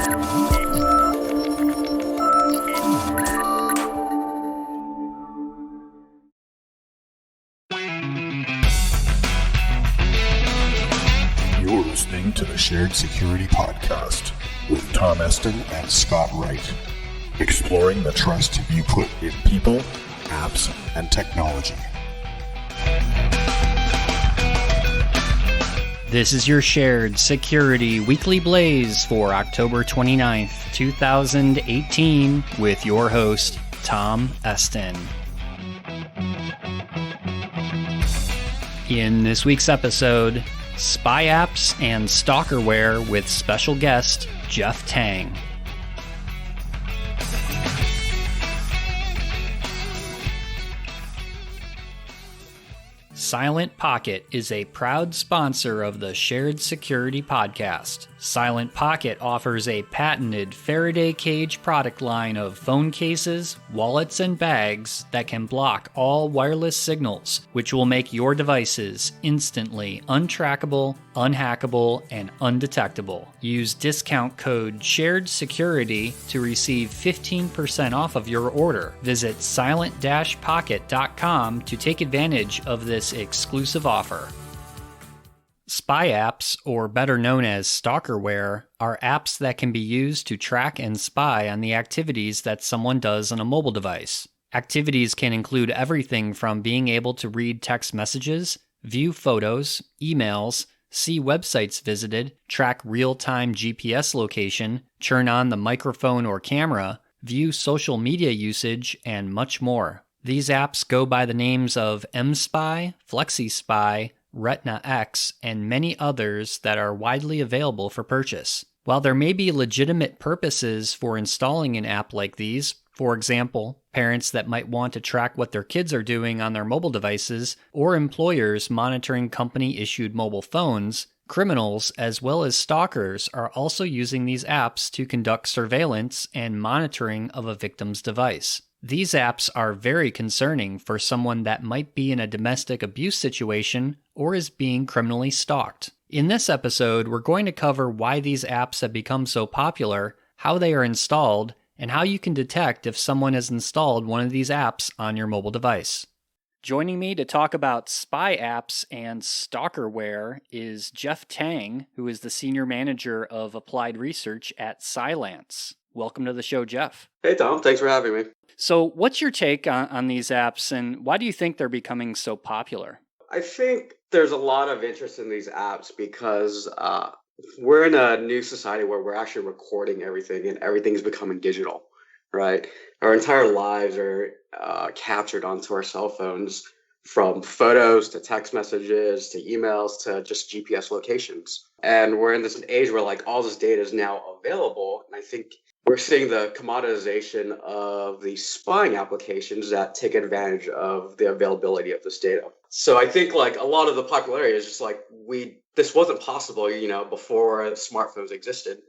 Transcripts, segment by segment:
You're listening to the Shared Security Podcast with Tom Eston and Scott Wright, exploring the trust you put in people, apps, and technology. This is your Shared Security Weekly Blaze for October 29th, 2018, with your host, Tom Eston. In this week's episode, spy apps and stalkerware with special guest Jeff Tang. Silent Pocket is a proud sponsor of the Shared Security Podcast. Silent Pocket offers a patented Faraday cage product line of phone cases, wallets, and bags that can block all wireless signals, which will make your devices instantly untrackable, unhackable, and undetectable. Use discount code SHAREDSECURITY to receive 15% off of your order. Visit silent-pocket.com to take advantage of this exclusive offer. Spy apps, or better known as stalkerware, are apps that can be used to track and spy on the activities that someone does on a mobile device. Activities can include everything from being able to read text messages, view photos, emails, see websites visited, track real-time GPS location, turn on the microphone or camera, view social media usage, and much more. These apps go by the names of mSpy, FlexiSpy, Retina-X, and many others that are widely available for purchase. While there may be legitimate purposes for installing an app like these, for example, parents that might want to track what their kids are doing on their mobile devices, or employers monitoring company-issued mobile phones, criminals as well as stalkers are also using these apps to conduct surveillance and monitoring of a victim's device. These apps are very concerning for someone that might be in a domestic abuse situation or is being criminally stalked. In this episode, we're going to cover why these apps have become so popular, how they are installed, and how you can detect if someone has installed one of these apps on your mobile device. Joining me to talk about spy apps and stalkerware is Jeff Tang, who is the Senior Manager of Applied Research at Cylance. Welcome to the show, Jeff. Hey, Tom. Thanks for having me. So what's your take on these apps, and why do you think they're becoming so popular? I think there's a lot of interest in these apps because we're in a new society where we're actually recording everything and everything's becoming digital, right? Our entire lives are captured onto our cell phones, from photos to text messages to emails to just GPS locations. And we're in this age where all this data is now available. And I think we're seeing the commoditization of the spying applications that take advantage of the availability of this data. So I think a lot of the popularity is just this wasn't possible, before smartphones existed.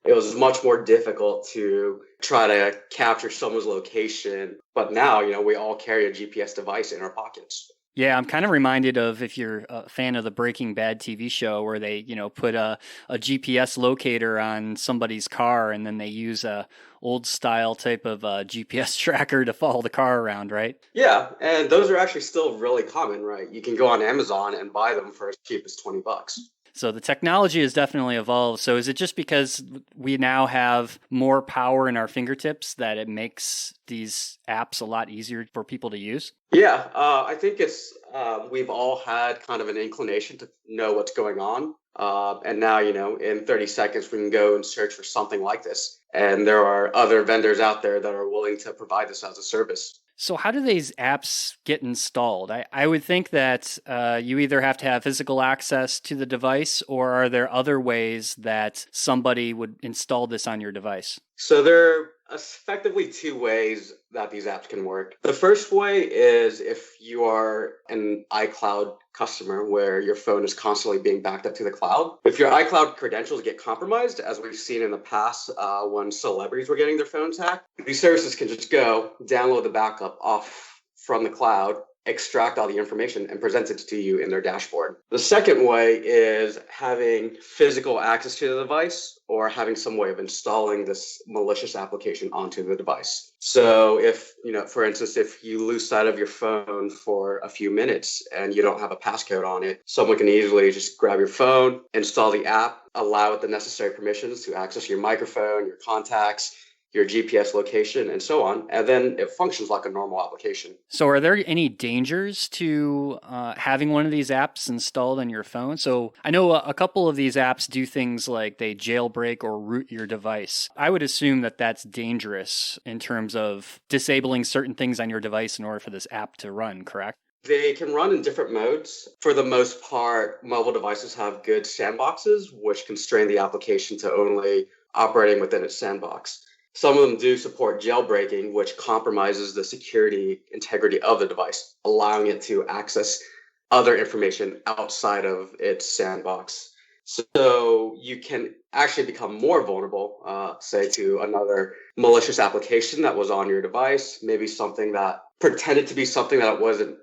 It was much more difficult to try to capture someone's location. But now, we all carry a GPS device in our pockets. Yeah, I'm kind of reminded of, if you're a fan of the Breaking Bad TV show, where they, put a GPS locator on somebody's car and then they use a old style type of GPS tracker to follow the car around, right? Yeah, and those are actually still really common, right? You can go on Amazon and buy them for as cheap as $20. So the technology has definitely evolved. So is it just because we now have more power in our fingertips that it makes these apps a lot easier for people to use? Yeah, I think it's we've all had kind of an inclination to know what's going on. And now, in 30 seconds, we can go and search for something like this. And there are other vendors out there that are willing to provide this as a service. So how do these apps get installed? I would think that you either have to have physical access to the device, or are there other ways that somebody would install this on your device? So there are effectively two ways that these apps can work. The first way is if you are an iCloud customer where your phone is constantly being backed up to the cloud. If your iCloud credentials get compromised, as we've seen in the past when celebrities were getting their phones hacked, these services can just go download the backup off from the cloud, extract all the information and present it to you in their dashboard. The second way is having physical access to the device or having some way of installing this malicious application onto the device. So if, for instance, if you lose sight of your phone for a few minutes and you don't have a passcode on it, someone can easily just grab your phone, install the app, allow it the necessary permissions to access your microphone, your contacts, your GPS location, and so on, and then it functions like a normal application. So are there any dangers to having one of these apps installed on your phone? So I know a couple of these apps do things like they jailbreak or root your device. I would assume that that's dangerous in terms of disabling certain things on your device in order for this app to run, correct? They can run in different modes. For the most part, mobile devices have good sandboxes, which constrain the application to only operating within its sandbox. Some of them do support jailbreaking, which compromises the security integrity of the device, allowing it to access other information outside of its sandbox. So you can actually become more vulnerable, say, to another malicious application that was on your device, maybe something that pretended to be something that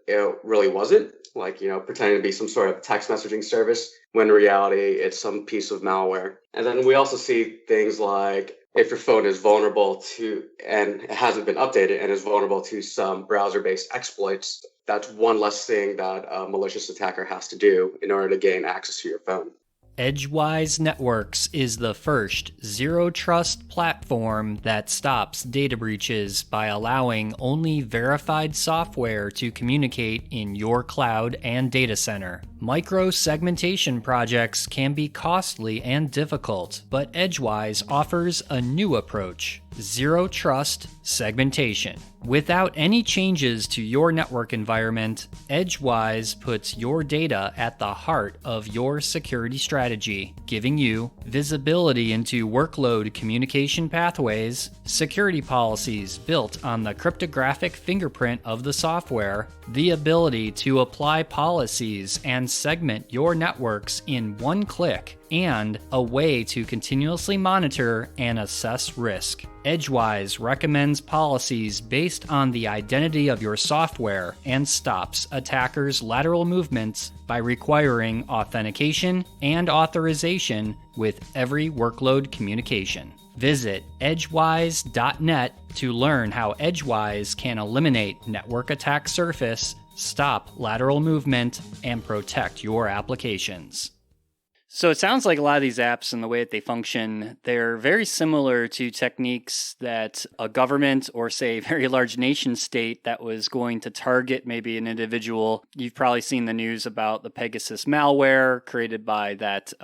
it really wasn't, like, pretending to be some sort of text messaging service, when in reality, it's some piece of malware. And then we also see things like if your phone is vulnerable to, and it hasn't been updated and is vulnerable to some browser-based exploits, that's one less thing that a malicious attacker has to do in order to gain access to your phone. Edgewise Networks is the first zero-trust platform that stops data breaches by allowing only verified software to communicate in your cloud and data center. Micro-segmentation projects can be costly and difficult, but Edgewise offers a new approach: zero-trust segmentation. Without any changes to your network environment, Edgewise puts your data at the heart of your security strategy, giving you visibility into workload communication pathways, security policies built on the cryptographic fingerprint of the software, the ability to apply policies and segment your networks in one click, and a way to continuously monitor and assess risk. Edgewise recommends policies based on the identity of your software and stops attackers' lateral movements by requiring authentication and authorization with every workload communication. Visit edgewise.net to learn how Edgewise can eliminate network attack surface, stop lateral movement, and protect your applications. So it sounds like a lot of these apps and the way that they function, they're very similar to techniques that a government or, say, a very large nation state that was going to target maybe an individual. You've probably seen the news about the Pegasus malware created by that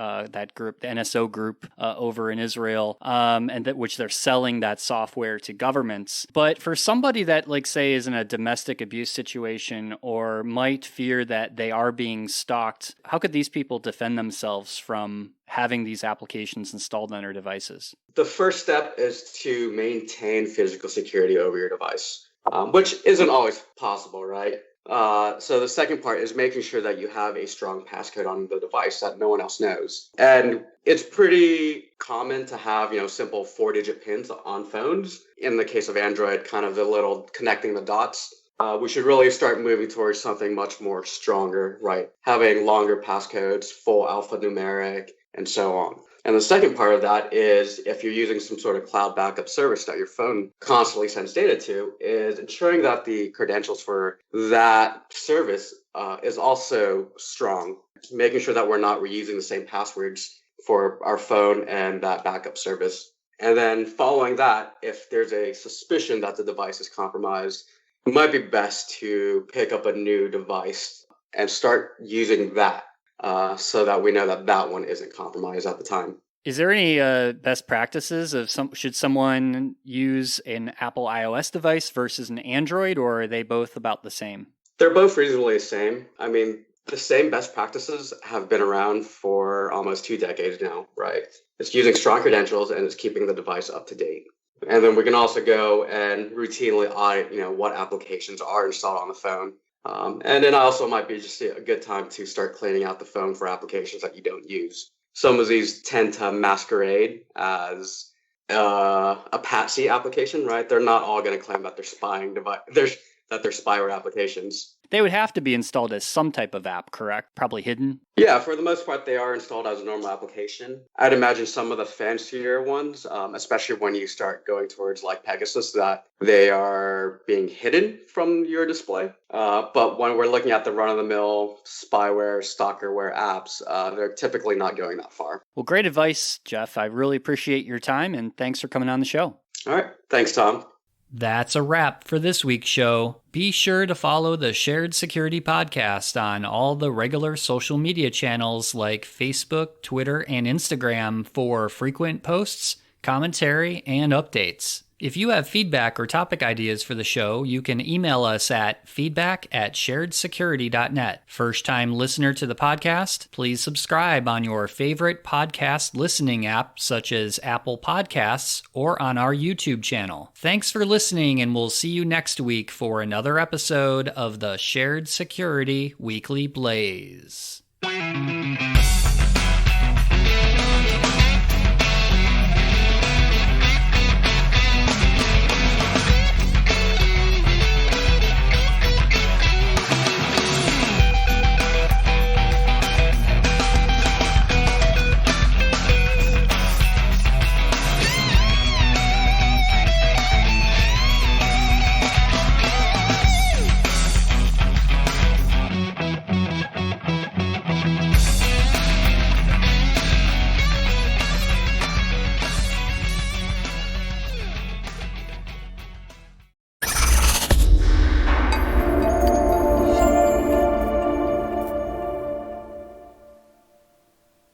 group, the NSO group over in Israel, and that which they're selling that software to governments. But for somebody that, like, say, is in a domestic abuse situation or might fear that they are being stalked, how could these people defend themselves from having these applications installed on their devices? The first step is to maintain physical security over your device, which isn't always possible, right? So the second part is making sure that you have a strong passcode on the device that no one else knows. And it's pretty common to have, simple 4-digit pins on phones. In the case of Android, kind of the little connecting the dots. We should really start moving towards something much more stronger, right? Having longer passcodes, full alphanumeric, and so on. And the second part of that is, if you're using some sort of cloud backup service that your phone constantly sends data to, is ensuring that the credentials for that service is also strong. Making sure that we're not reusing the same passwords for our phone and that backup service. And then following that, if there's a suspicion that the device is compromised, it might be best to pick up a new device and start using that so that we know that that one isn't compromised at the time. Is there any best practices of should someone use an Apple iOS device versus an Android, or are they both about the same? They're both reasonably the same. I mean, the same best practices have been around for almost 2 decades now, right? It's using strong credentials and it's keeping the device up to date. And then we can also go and routinely audit, what applications are installed on the phone. And then also might be just a good time to start cleaning out the phone for applications that you don't use. Some of these tend to masquerade as a patsy application, right? They're not all going to claim that they're spying device. that they're spyware applications. They would have to be installed as some type of app, correct? Probably hidden. Yeah, for the most part, they are installed as a normal application. I'd imagine some of the fancier ones, especially when you start going towards like Pegasus, that they are being hidden from your display. But when we're looking at the run-of-the-mill spyware, stalkerware apps, they're typically not going that far. Well, great advice, Jeff. I really appreciate your time, and thanks for coming on the show. All right. Thanks, Tom. That's a wrap for this week's show. Be sure to follow the Shared Security Podcast on all the regular social media channels like Facebook, Twitter, and Instagram for frequent posts, commentary, and updates. If you have feedback or topic ideas for the show, you can email us at feedback@sharedsecurity.net. First-time listener to the podcast, please subscribe on your favorite podcast listening app such as Apple Podcasts or on our YouTube channel. Thanks for listening, and we'll see you next week for another episode of the Shared Security Weekly Blaze.